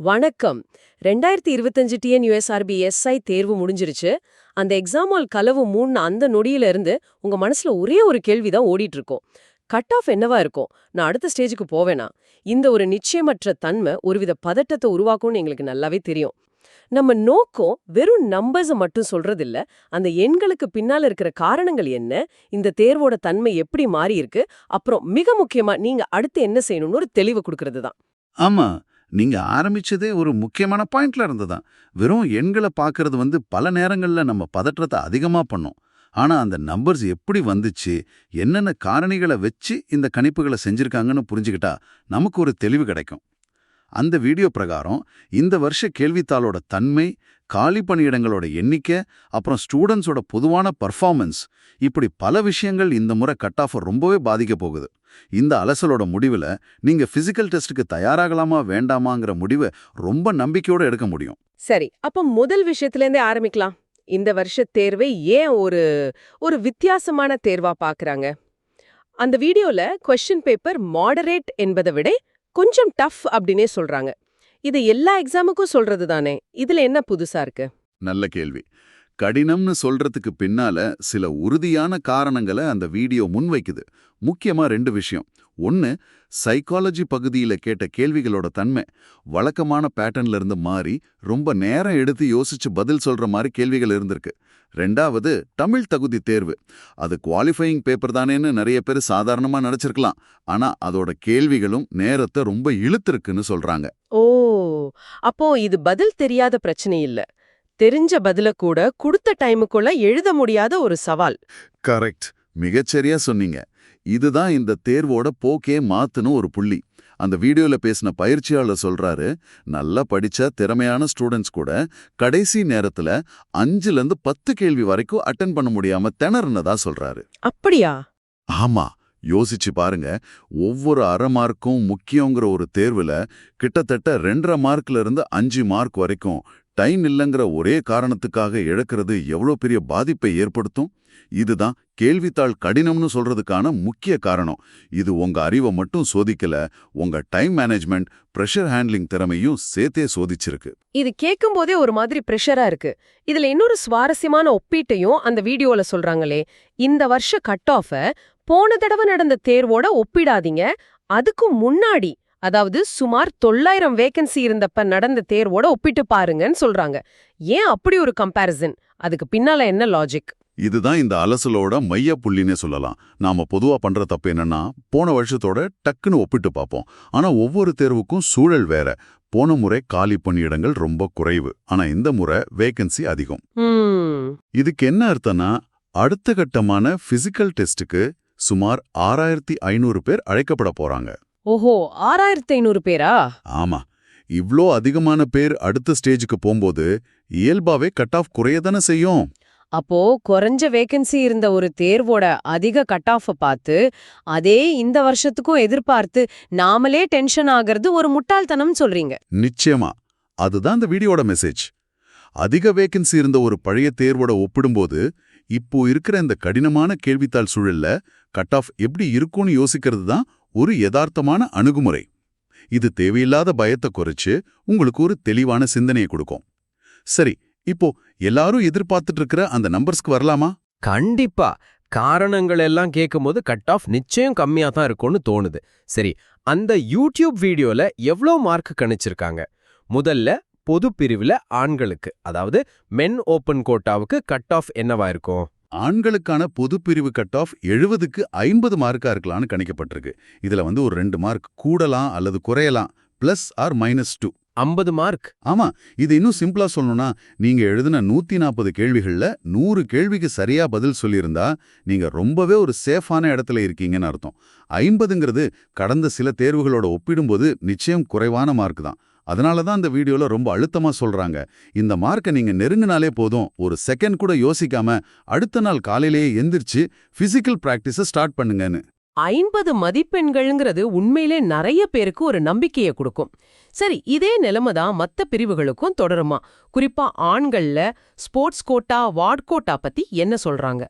வணக்கம். 2025 TNUSRB SI தேர்வு முடிஞ்சிருச்சு. அந்த எக்ஸாம் ஹால் கலவு மூடுன அந்த நொடியில இருந்து உங்க மனசுல ஒரே ஒரு கேள்விதான் ஓடிட்டு இருக்கும். கட் ஆஃப் என்னவா இருக்கும்? நான் அடுத்த ஸ்டேஜுக்கு போவேனா? இந்த ஒரு நிச்சயமற்ற தன்மை ஒருவித பதட்டத்தை உருவாக்கும்னு எங்களுக்கு நல்லாவே தெரியும். நம்ம நோக்கம் வெறும் நம்பர்ஸை மட்டும் சொல்றதில்ல. அந்த எண்களுக்கு பின்னால இருக்கிற காரணங்கள் என்ன? இந்த தேர்வோட தன்மை எப்படி மாறி இருக்கு? அப்புறம் மிக முக்கியமா நீங்க அடுத்து என்ன செய்யணும்னு ஒரு தெளிவு கொடுக்கறது தான். ஆமா. நீங்க ஆரம்பிச்சதே ஒரு முக்கியமான பாயிண்ட்ல இருந்து தான். வெறும் எண்கள பார்க்கறது பல நேரங்கள்ல நம்ம பதற்றத்த அதிகமா பண்ணும். ஆனா அந்த நம்பர்ஸ் எப்படி வந்துச்சு, என்னென்ன காரணிகள வச்சு இந்த கணிப்புகள செஞ்சிருக்காங்கன்னு புரிஞ்சுக்கிட்டா நமக்கு ஒரு தெளிவு கிடைக்கும். அந்த வீடியோ பிரகாரம் இந்த வருஷ கேள்வித்தாளோட தன்மை, காலி பணியிடங்களோட எண்ணிக்கை, அப்புறம் ஸ்டூடெண்ட்ஸோட பொதுவான பர்ஃபார்மன்ஸ், இப்படி பல விஷயங்கள் இந்த முறை கட் ஆஃபை ரொம்பவே பாதிக்க போகுது. இந்த அலசலோட முடிவுல நீங்க பிசிக்கல் டெஸ்ட்டுக்கு தயாராகலாமா வேண்டாமாங்கிற முடிவை ரொம்ப நம்பிக்கையோட எடுக்க முடியும். சரி, அப்ப முதல் விஷயத்துல இருந்தே ஆரம்பிக்கலாம். இந்த வருஷ தேர்வை ஏன் ஒரு ஒரு வித்தியாசமான தேர்வா பாக்குறாங்க? அந்த வீடியோல கொஸ்டின் பேப்பர் மாடரேட் என்பதை விட கொஞ்சம் டஃப் அப்படின்னே சொல்றாங்க. இது எல்லா எக்ஸாமுக்கும் சொல்றது தானே? இதுல என்ன புதுசா இருக்கு? நல்ல கேள்வி. கடினம்னு சொல்றதுக்கு பின்னால சில உறுதியான காரணங்களை அந்த வீடியோ முன்வைக்குது. முக்கியமா ரெண்டு விஷயம். ஒன்னு, சைக்காலஜி பகுதியில கேட்ட கேள்விகளோட தன்மை வழக்கமான பேட்டர்ன்ல இருந்து மாறி ரொம்ப நேரம் எடுத்து யோசிச்சு பதில் சொல்ற மாதிரி கேள்விகள் இருந்திருக்கு. ரெண்டாவது, தமிழ் தகுதி தேர்வு. அது குவாலிஃபையிங் பேப்பர் தானேன்னு நிறைய பேர் சாதாரணமா நினைச்சிருக்கலாம். ஆனா அதோட கேள்விகளும் நேரத்தை ரொம்ப இழுத்திருக்குன்னு சொல்றாங்க. ஓ, அப்போ இது பதில் தெரியாத பிரச்சனை இல்ல. தெரிஞ்ச பதில கூட கொடுத்த டைமுக்குள்ள எழுத முடியாத ஒரு சவால். கரெக்ட். மிகச்சரியா சொன்னீங்க. இதுதான் இந்த தேர்வோட போக்கே மாத்துன்னு ஒரு புள்ளி. அந்த வீடியோல பேசின பயிற்சியாளர் சொல்றாரு, நல்லா படிச்ச திறமையான ஸ்டூடெண்ட்ஸ் கூட கடைசி நேரத்துல 5லேருந்து 10 கேள்வி வரைக்கும் அட்டென்ட் பண்ண முடியாம திணறுனதா சொல்றாரு. அப்படியா? ஆமா. யோசிச்சு பாருங்க. ஒவ்வொரு அரை மார்க்கும் முக்கியங்கிற ஒரு தேர்வுல கிட்டத்தட்ட 2.5 மார்க்ல இருந்து 5 மார்க் வரைக்கும் டைம் இல்லைங்கிற ஒரே காரணத்துக்காக இழக்கிறது எவ்வளோ பெரிய பாதிப்பை ஏற்படுத்தும். இதுதான் கேள்வித்தாள் கடினம்னு சொல்றதுக்கான முக்கிய காரணம். இது உங்க அறிவை மட்டும் சோதிக்கல, உங்க டைம் மேனேஜ்மெண்ட், பிரஷர் ஹேண்ட்லிங் திறமையும் சேர்த்தே சோதிச்சிருக்கு. இது கேட்கும் போதே ஒரு மாதிரி பிரஷரா இருக்கு. இதுல இன்னொரு சுவாரஸ்யமான ஒப்பீட்டையும் அந்த வீடியோல சொல்றாங்களே, இந்த வருஷ கட் ஆஃப போன தடவை நடந்த தேர்வோட ஒப்பிடாதீங்க, அதுக்கு முன்னாடி, அதாவது சுமார் 900 வேகன்சி இருந்தப்ப நடந்த தேர்வோட ஒப்பிட்டு பாருங்கன்னு சொல்றாங்க. ஏன் அப்படி ஒரு கம்பேரிசன்? அதுக்கு பின்னால என்ன லாஜிக்? இதுதான் இந்த அலசலோட மைய புள்ளினே சொல்லலாம். நாம பொதுவா பண்ற தப்பு என்னன்னா, போன வருஷத்தோட டக்குன்னு ஒப்பிட்டு பார்ப்போம். ஆனா ஒவ்வொரு தேர்வுக்கும் சூழல் வேற. போன முறை காலி பணியிடங்கள் ரொம்ப குறைவு, ஆனா இந்த முறை வேகன்சி அதிகம். இதுக்கு என்ன அர்த்தம்னா, அடுத்த கட்டமான பிசிக்கல் டெஸ்டுக்கு சுமார் 6500 பேர் அழைக்கப்பட போறாங்க. ஓஹோ, 6500 பேரா? ஆமா. இவ்ளோ அதிகமான பேர் அடுத்த ஸ்டேஜுக்கு போகும்போது இயல்பாவே கட் ஆஃப் குறையதானே செய்யும். அப்போ குறைஞ்ச வேகன்சி இருந்த ஒரு தேர்வோட அதிக கட் ஆஃப பார்த்து அதே இந்த வருஷத்துக்கும் எதிர்பார்த்து நாமளே டென்ஷன் ஆகிறது ஒரு முட்டாள்தனம் சொல்றீங்க. நிச்சயமா. அதுதான் இந்த வீடியோட மெசேஜ். அதிக வேகன்சி இருந்த ஒரு பழைய தேர்வோட ஒப்பிடும்போது இப்போ இருக்கிற இந்த கடினமான கேள்வித்தாள் சூழல்ல கட் ஆஃப் எப்படி இருக்கும்னு யோசிக்கிறது தான் ஒரு யதார்த்தமான அணுகுமுறை. இது தேவையில்லாத பயத்தை குறைச்சு உங்களுக்கு ஒரு தெளிவான சிந்தனையை கொடுக்கும். சரி, இப்போ எல்லாரும் எதிர்பார்த்துட்டு இருக்கிற அந்த நம்பர்ஸ்க்கு வரலாமா? கண்டிப்பா. காரணங்கள் எல்லாம் கேட்கும்போது கட் ஆஃப் நிச்சயம் கம்மியா தான் இருக்கும்னு தோணுது. சரி, அந்த யூடியூப் வீடியோல எவ்வளோ மார்க் கணிச்சிருக்காங்க? முதல்ல பொது பிரிவுல ஆண்களுக்கு, அதாவது மென் ஓபன் கோட்டாவுக்கு கட் ஆஃப் என்னவா இருக்கும்? ஆண்களுக்கான பொது பிரிவு கட் ஆஃப் 70க்கு 50 மார்க்கா இருக்கலாம்னு கணிக்கப்பட்டிருக்கு. இதுல ஒரு 2 மார்க் கூடலாம் அல்லது குறையலாம், பிளஸ் ஆர் -2. 50 மார்க்? ஆமா. இது இன்னும் சிம்பிளா சொல்லணும்னா, நீங்க எழுதின 140 கேள்விகள்ல 100 கேள்விக்கு சரியா பதில் சொல்லியிருந்தா நீங்க ரொம்பவே ஒரு சேஃபான இடத்துல இருக்கீங்கன்னு அர்த்தம். 50ங்கிறது கடந்த சில தேர்வுகளோட ஒப்பிடும்போது நிச்சயம் குறைவான மார்க் தான். அதனால தான் அந்த வீடியோல ரொம்ப அழுத்தமா சொல்றாங்க, இந்த மார்க்கை நீங்க நெருங்கினாலே போதும், ஒரு செகண்ட் கூட யோசிக்காம அடுத்த நாள் காலையிலேயே எந்திரிச்சு பிசிக்கல் பிராக்டிஸை ஸ்டார்ட் பண்ணுங்கன்னு. 50 மதிப்பெண்கள்ங்கிறது உண்மையிலே நிறைய பேருக்கு ஒரு நம்பிக்கையை கொடுக்கும். சரி, இதே நிலைமை தான் மத்த பிரிவுகளுக்கும் தொடருமா? குறிப்பா ஆண்கள்ல ஸ்போர்ட்ஸ் கோட்டா, வார்ட் கோட்டா பத்தி என்ன சொல்றாங்க?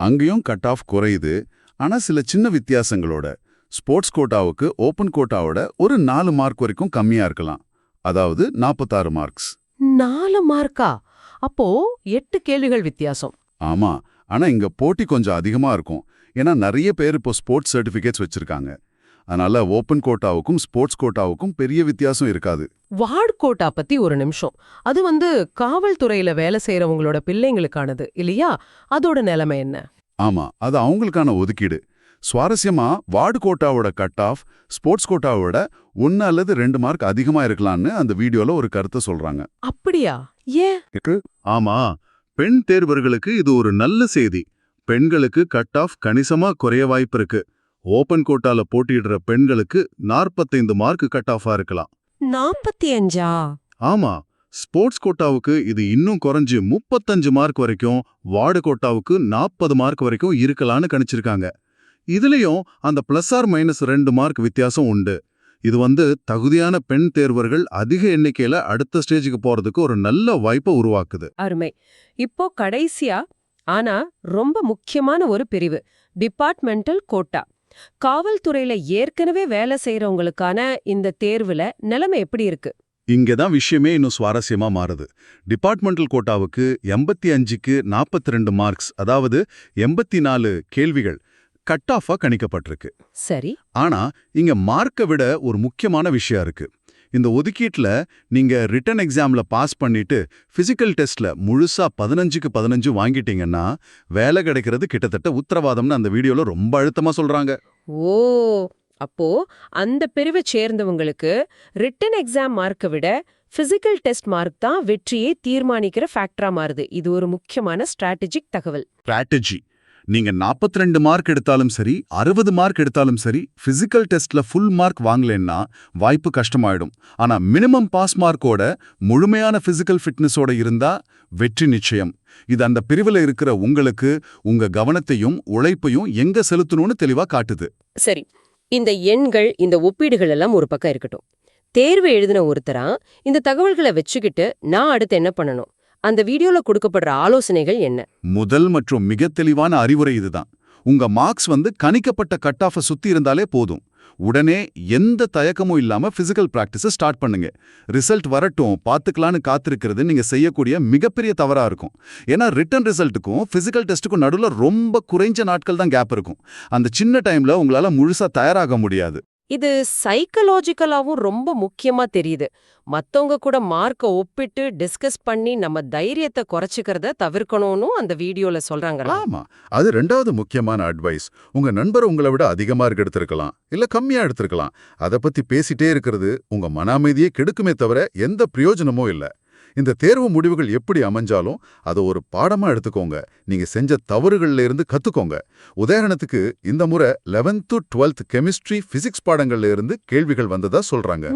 அங்கேயும் கட் ஆஃப் குறையுது, ஆனா சில சின்ன வித்தியாசங்களோட. ஸ்போர்ட்ஸ் கோட்டாவுக்கு ஓபன் கோட்டாவோட ஒரு 4 மார்க் வரைக்கும் கம்மியா இருக்கலாம். அதாவது 46 மார்க்ஸ். 4 மார்க்கா? அப்போ 8 கேள்விகள் வித்தியாசம். ஆமா, ஆனா இங்க போட்டி கொஞ்சம் அதிகமா இருக்கும். ஏன்னா நிறைய பேர் இப்போ ஸ்போர்ட்ஸ் சர்டிஃபிகேட்ஸ் வச்சிருக்காங்க. அதனால ஓப்பன் கோட்டாவுக்கும் ஸ்போர்ட்ஸ் கோட்டாவுக்கும் பெரிய வித்தியாசம் இருக்காது. வார்டு கோட்டா பத்தி ஒரு நிமிஷம். அது காவல்துறையில வேலை செய்யறவங்களோட பிள்ளைங்களுக்கானது இல்லையா? அதோட நிலைமை என்ன? ஆமா, அது அவங்களுக்கான ஒதுக்கீடு. சுவாரஸ்யமா வார்டு கோட்டாவோட கட் ஆஃப் ஸ்போர்ட்ஸ் கோட்டாவோட 1 அல்லது 2 மார்க் அதிகமா இருக்கலாம்னு அந்த வீடியோல ஒரு கருத்தை சொல்றாங்க. அப்படியா? ஏன்? ஆமா, பெண் தேர்வர்களுக்கு இது ஒரு நல்ல செய்தி. பெண்களுக்கு கட் ஆஃப் கணிசமா குறைய வாய்ப்பு இருக்கு. ஓபன் கோட்டால போட்டியிடுற பெண்களுக்கு 45 மார்க் கட் ஆஃபா இருக்கலாம். 45ஆ? ஆமா, ஸ்போர்ட்ஸ் கோட்டாவுக்கு இது இன்னும் குறைஞ்சு 35 மார்க் வரைக்கும், வார்டு கோட்டாவுக்கு 40 மார்க் வரைக்கும் இருக்கலாம்னு கணிச்சிருக்காங்க. இதுலயும் அந்த +2 மார்க் வித்தியாசம் உண்டு. இது தகுதியான பெண் தேர்வர்கள் அதிக எண்ணிக்கையில அடுத்த ஸ்டேஜுக்கு போறதுக்கு ஒரு நல்ல வாய்ப்பை உருவாக்குது. அருமை. இப்போ கடைசியா ஆனா ரொம்ப முக்கியமான ஒரு பிரிவு, டிபார்ட்மெண்டல் கோட்டா. காவல்துறையில ஏற்கனவே வேலை செய்யறவங்களுக்கான இந்த தேர்வுல நிலைமை எப்படி இருக்கு? இங்கதான் விஷயமே இன்னும் சுவாரஸ்யமா மாறுது. டிபார்ட்மெண்டல் கோட்டாவுக்கு 85க்கு 42 மார்க்ஸ், அதாவது 84 கேள்விகள் கட் ஆஃபா கணிக்கப்பட்டிருக்கு. சரி. ஆனா இங்க மார்க்கை விட ஒரு முக்கியமான விஷயம் இருக்கு. இந்த ஒதுக்கீட்டுல நீங்க ரிட்டன் எக்ஸாம்ல பாஸ் பண்ணிட்டு பிசிக்கல் டெஸ்ட்ல முழுசா 15க்கு 15 வாங்கிட்டீங்கன்னா வேலை கிடைக்கிறது கிட்டத்தட்ட உத்தரவாதம்னு அந்த வீடியோல ரொம்ப அழுத்தமா சொல்றாங்க. ஓ, அப்போ அந்த பிரிவை சேர்ந்தவங்களுக்கு ரிட்டன் எக்ஸாம் மார்க்கை விட பிசிக்கல் டெஸ்ட் மார்க் தான் வெற்றியை தீர்மானிக்கிற ஃபேக்டரா மாறுது. இது ஒரு முக்கியமான ஸ்ட்ராட்டஜிக் தகவல். ஸ்ட்ராட்டஜி. நீங்க 42 மார்க் எடுத்தாலும் சரி, 60 மார்க் எடுத்தாலும் சரி, பிசிக்கல் டெஸ்ட்ல ஃபுல் மார்க் வாங்கலன்னா வாய்ப்பு கஷ்டமாயிடும். ஆனா மினிமம் பாஸ் மார்க்கோட முழுமையான பிசிக்கல் ஃபிட்னஸோட இருந்தா வெற்றி நிச்சயம். இது அந்த பிரிவுல இருக்கிற உங்களுக்கு உங்க கவனத்தையும் உழைப்பையும் எங்க செலுத்தணும்னு தெளிவா காட்டுது. சரி, இந்த எண்கள், இந்த ஒப்பீடுகள் எல்லாம் ஒரு பக்கம் இருக்கட்டும். தேர்வு எழுதின ஒருத்தரா இந்த தகவல்களை வச்சுக்கிட்டு நான் அடுத்து என்ன பண்ணணும்? அந்த வீடியோல கொடுக்கப்படுற ஆலோசனைகள் என்ன? முதல் மற்றும் மிக தெளிவான அறிவுரை இதுதான். உங்க மார்க்ஸ் கணிக்கப்பட்ட கட் ஆஃபை சுத்தி இருந்தாலே போதும். உடனே எந்த தயக்கமும் இல்லாம பிசிக்கல் பிராக்டிஸை ஸ்டார்ட் பண்ணுங்க. ரிசல்ட் வரட்டும் பார்த்துக்கலான்னு காத்திருக்கிறது நீங்க செய்யக்கூடிய மிகப்பெரிய தவறா இருக்கும். ஏன்னா ரிட்டன் ரிசல்ட்டுக்கும் பிசிக்கல் டெஸ்ட்டுக்கும் நடுவுல ரொம்ப குறைஞ்ச நாட்கள் தான் கேப் இருக்கும். அந்த சின்ன டைம்ல உங்களால முழுசா தயாராக முடியாது. இது சைக்கலாஜிக்கலாவும் ரொம்ப முக்கியமா தெரியுது. மத்தவங்க கூட மார்க்க ஒப்பிட்டு டிஸ்கஸ் பண்ணி நம்ம தைரியத்தை குறைச்சிக்கிறத தவிர்க்கணும்னு அந்த வீடியோல சொல்றாங்களா? ஆமா, அது 2வது முக்கியமான அட்வைஸ். உங்க நண்பர் உங்களை விட அதிக மார்க் எடுத்திருக்கலாம், இல்ல கம்மியா எடுத்திருக்கலாம். அதை பத்தி பேசிட்டே இருக்கிறது உங்க மன அமைதியை கெடுக்குமே தவிர எந்த பிரயோஜனமும் இல்ல. இந்த தேர்வு முடிவுகள் எப்படி அமைஞ்சாலும் அதை ஒரு பாடமா எடுத்துக்கோங்க. நீங்க செஞ்ச தவறுகள்ல இருந்து கத்துக்கோங்க. உதாரணத்துக்கு இந்த முறை 11th to 12th chemistry, physics பாடங்கள்ல இருந்து கேள்விகள் வந்ததா சொல்றாங்க.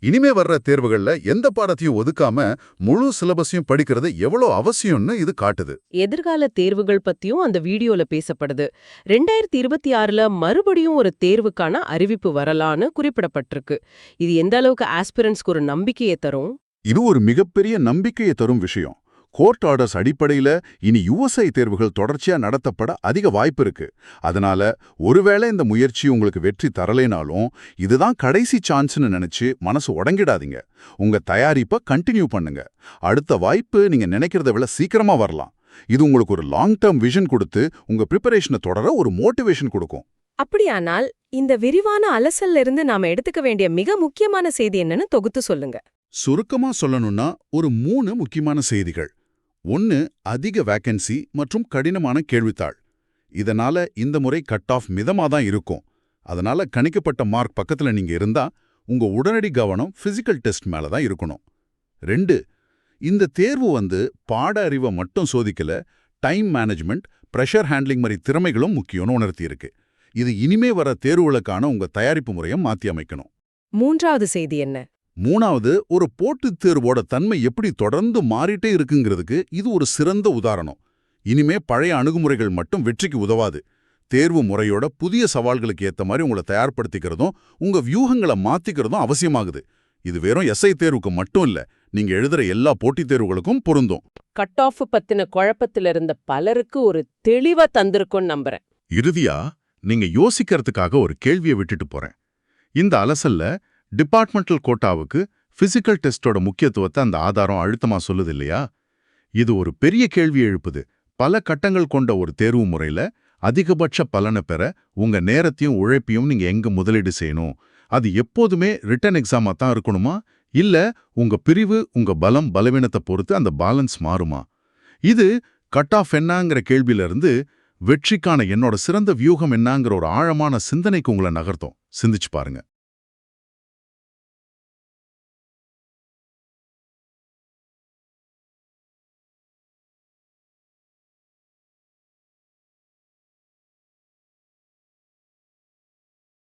இனிமே வர்ற தேர்வுகள்ல எந்த பாடத்தையும் ஒதுக்காம முழு சிலபஸையும் படிக்கிறது எவ்வளவு அவசியம்னு இது காட்டுது. எதிர்கால தேர்வுகள் பத்தியும் அந்த வீடியோல பேசப்படுது. 2026ல மறுபடியும் ஒரு தேர்வுக்கான அறிவிப்பு வரலான்னு குறிப்பிடப்பட்டிருக்கு. இது எந்த அளவுக்கு ஆஸ்பிரன்ஸ்க்கு ஒரு நம்பிக்கையை தரும்? இது ஒரு மிகப்பெரிய நம்பிக்கையை தரும் விஷயம். கோர்ட் ஆர்டர்ஸ் அடிப்படையில இனி USI தேர்வுகள் தொடர்ச்சியா நடத்தப்பட அதிக வாய்ப்பு இருக்கு. அதனால ஒருவேளை இந்த முயற்சி உங்களுக்கு வெற்றி தரலேனாலும் இதுதான் கடைசி சான்ஸ்னு நினைச்சு மனசு உடங்கிடாதீங்க. உங்க தயாரிப்பை கண்டினியூ பண்ணுங்க. அடுத்த வாய்ப்பு நீங்க நினைக்கிறத விட சீக்கிரமா வரலாம். இது உங்களுக்கு ஒரு லாங் டேர்ம் விஷன் கொடுத்து உங்க ப்ரிப்பரேஷனை தொடர ஒரு மோட்டிவேஷன் கொடுக்கும். அப்படியானால் இந்த விரிவான அலசல்ல இருந்து நாம எடுத்துக்க வேண்டிய மிக முக்கியமான செய்தி என்னன்னு தொகுத்து சொல்லுங்க. சுருக்கமா சொல்லணும்னா ஒரு 3 முக்கியமான செய்திகள். 1, அதிக வேக்கன்சி மற்றும் கடினமான கேள்வித்தாள். இதனால இந்த முறை கட் ஆஃப் மிதமா தான் இருக்கும். அதனால கணிக்கப்பட்ட மார்க் பக்கத்துல நீங்க இருந்தா உங்க உடனடி கவனம் பிசிக்கல் டெஸ்ட் மேல தான் இருக்கணும். 2, இந்த தேர்வு பாட அறிவை மட்டும் சோதிக்கல, டைம் மேனேஜ்மெண்ட், பிரஷர் ஹேண்ட்லிங் மாதிரி திறமைகளும் முக்கியம்னு உணர்த்தியிருக்கு. இது இனிமே வர தேர்வுகளுக்கான உங்க தயாரிப்பு முறையை மாத்தி அமைக்கணும். 3வது செய்தி என்ன? 3வது, ஒரு போட்டித் தேர்வோட தன்மை எப்படி தொடர்ந்து மாறிட்டே இருக்குங்கிறதுக்கு இது ஒரு சிறந்த உதாரணம். இனிமே பழைய அணுகுமுறைகள் மட்டும் வெற்றிக்கு உதவாது. தேர்வு முறையோட புதிய சவால்களுக்கு ஏத்த மாதிரி உங்களை தயார்படுத்திக்கிறதும் உங்க வியூகங்களை மாத்திக்கிறதும் அவசியமாகுது. இது வெறும் SI தேர்வுக்கு மட்டும் இல்ல, நீங்க எழுதுற எல்லா போட்டித் தேர்வுகளுக்கும் பொருந்தும். கட் ஆஃப் பத்தின குழப்பத்துல இருந்த பலருக்கு ஒரு தெளிவா தந்திருக்கும்னு நம்புறேன். இறுதியா நீங்க யோசிக்கிறதுக்காக ஒரு கேள்வியை விட்டுட்டு போறேன். இந்த அலசல்ல டிபார்ட்மெண்டல் கோட்டாவுக்கு பிசிக்கல் டெஸ்டோட முக்கியத்துவத்தை அந்த ஆதாரம் அழுத்தமா சொல்லுது இல்லையா? இது ஒரு பெரிய கேள்வி எழுப்புது. பல கட்டங்கள் கொண்ட ஒரு தேர்வு முறையில அதிகபட்ச பலனை பெற உங்க நேரத்தையும் உழைப்பையும் நீங்க எங்க முதலீடு செய்யணும்? அது எப்போதுமே ரிட்டன் எக்ஸாமா தான் இருக்கணுமா? இல்ல உங்க பிரிவு, உங்க பலம், பலவீனத்தை பொறுத்து அந்த பேலன்ஸ் மாறுமா? இது கட் ஆஃப் என்னங்கிற கேள்வியில இருந்து வெற்றிக்கான என்னோட சிறந்த வியூகம் என்னங்கிற ஒரு ஆழமான சிந்தனைக்கு உங்களை நகர்த்தும். சிந்திச்சு பாருங்க.